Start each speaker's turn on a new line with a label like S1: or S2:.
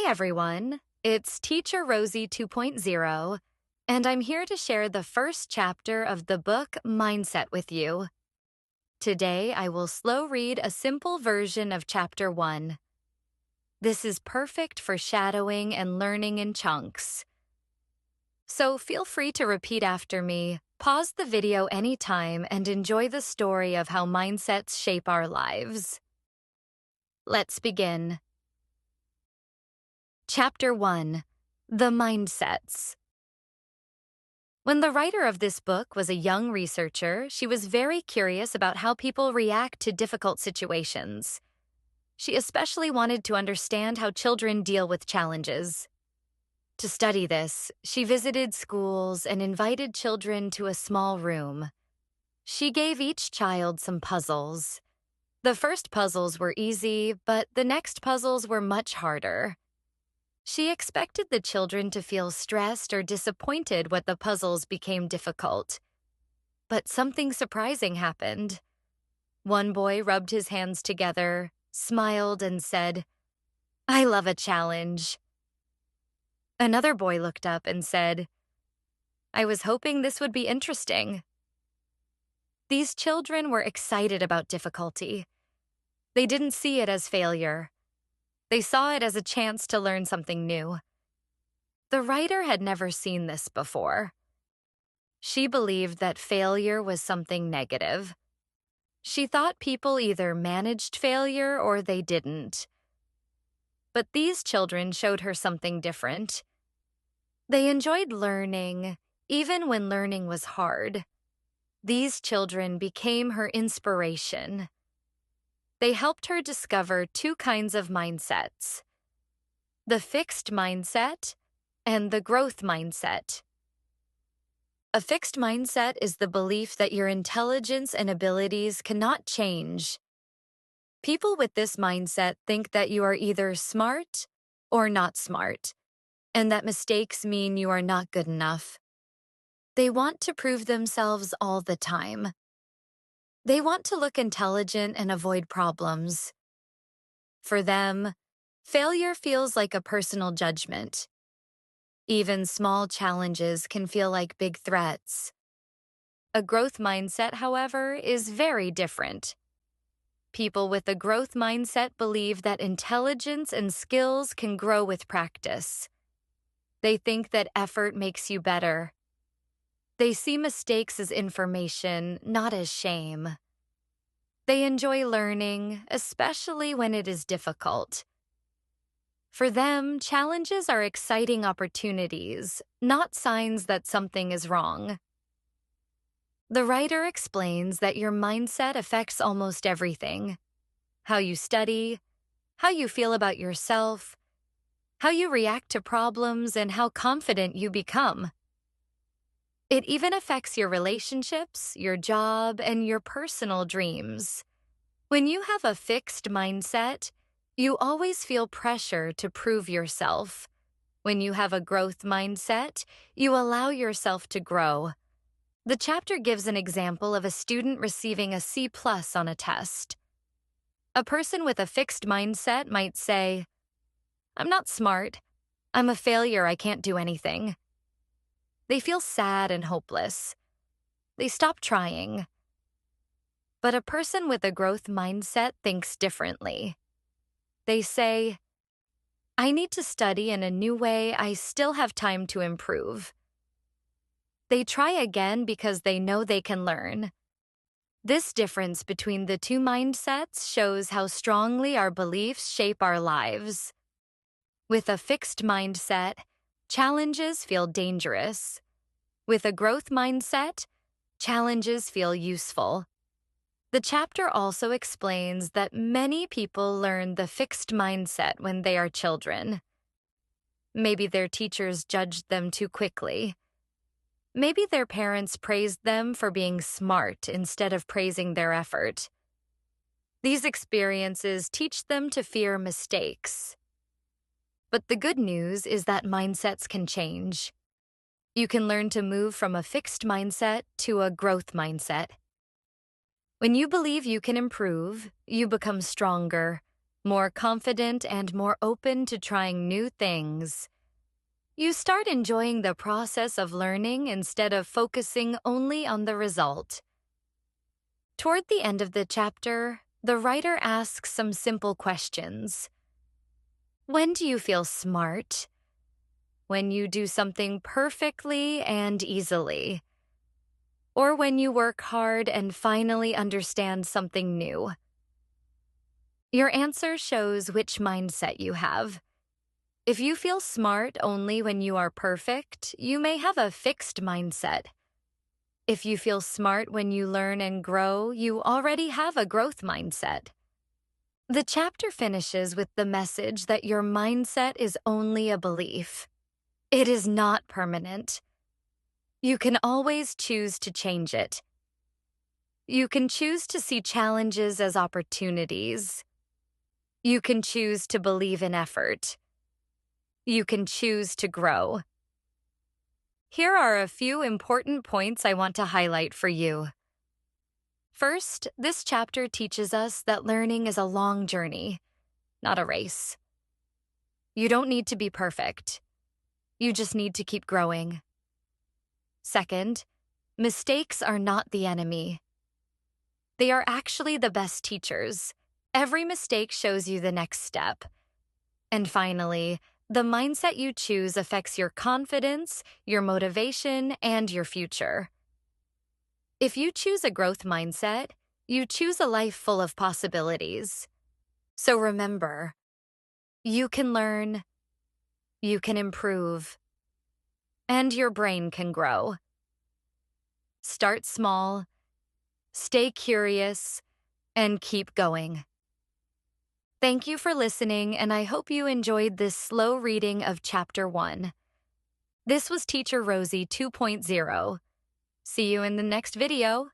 S1: everyone, it's Teacher Rosie 2.0, and I'm here to share the first chapter of the book Mindset with you. Today, I will slow read a simple version of Chapter 1. This is perfect for shadowing and learning in chunks. So feel free to repeat after me, pause the video anytime, and enjoy the story of how mindsets shape our lives. Let's begin. Chapter 1. The Mindsets. When the writer of this book was a young researcher, she was very curious about how people react to difficult situations. She especially wanted to understand how children deal with challenges. To study this, she visited schools and invited children to a small room. She gave each child some puzzles. The first puzzles were easy, but the next puzzles were much harder. She expected the children to feel stressed or disappointed when the puzzles became difficult. But something surprising happened. One boy rubbed his hands together, smiled, and said, "I love a challenge." Another boy looked up and said, "I was hoping this would be interesting." These children were excited about difficulty. They didn't see it as failure. They saw it as a chance to learn something new. The writer had never seen this before. She believed that failure was something negative. She thought people either managed failure or they didn't. But these children showed her something different. They enjoyed learning, even when learning was hard. These children became her inspiration. They helped her discover two kinds of mindsets: the fixed mindset and the growth mindset. A fixed mindset is the belief that your intelligence and abilities cannot change. People with this mindset think that you are either smart or not smart, and that mistakes mean you are not good enough. They want to prove themselves all the time. They want to look intelligent and avoid problems. For them, failure feels like a personal judgment. Even small challenges can feel like big threats. A growth mindset, however, is very different. People with a growth mindset believe that intelligence and skills can grow with practice. They think that effort makes you better. They see mistakes as information, not as shame. They enjoy learning, especially when it is difficult. For them, challenges are exciting opportunities, not signs that something is wrong. The writer explains that your mindset affects almost everything: how you study, how you feel about yourself, how you react to problems, and how confident you become. It even affects your relationships, your job, and your personal dreams. When you have a fixed mindset, you always feel pressure to prove yourself. When you have a growth mindset, you allow yourself to grow. The chapter gives an example of a student receiving a C+ on a test. A person with a fixed mindset might say, "I'm not smart. I'm a failure. I can't do anything." They feel sad and hopeless. They stop trying. But a person with a growth mindset thinks differently. They say, "I need to study in a new way. I still have time to improve." They try again because they know they can learn. This difference between the two mindsets shows how strongly our beliefs shape our lives. With a fixed mindset, challenges feel dangerous. With a growth mindset, challenges feel useful. The chapter also explains that many people learn the fixed mindset when they are children. Maybe their teachers judged them too quickly. Maybe their parents praised them for being smart instead of praising their effort. These experiences teach them to fear mistakes. But the good news is that mindsets can change. You can learn to move from a fixed mindset to a growth mindset. When you believe you can improve, you become stronger, more confident, and more open to trying new things. You start enjoying the process of learning instead of focusing only on the result. Toward the end of the chapter, the writer asks some simple questions. When do you feel smart? When you do something perfectly and easily? Or when you work hard and finally understand something new? Your answer shows which mindset you have. If you feel smart only when you are perfect, you may have a fixed mindset. If you feel smart when you learn and grow, you already have a growth mindset. The chapter finishes with the message that your mindset is only a belief. It is not permanent. You can always choose to change it. You can choose to see challenges as opportunities. You can choose to believe in effort. You can choose to grow. Here are a few important points I want to highlight for you. First, this chapter teaches us that learning is a long journey, not a race. You don't need to be perfect. You just need to keep growing. Second, mistakes are not the enemy. They are actually the best teachers. Every mistake shows you the next step. And finally, the mindset you choose affects your confidence, your motivation, and your future. If you choose a growth mindset, you choose a life full of possibilities. So remember, you can learn, you can improve, and your brain can grow. Start small, stay curious, and keep going. Thank you for listening, and I hope you enjoyed this slow reading of Chapter 1. This was Teacher Rosie 2.0. See you in the next video.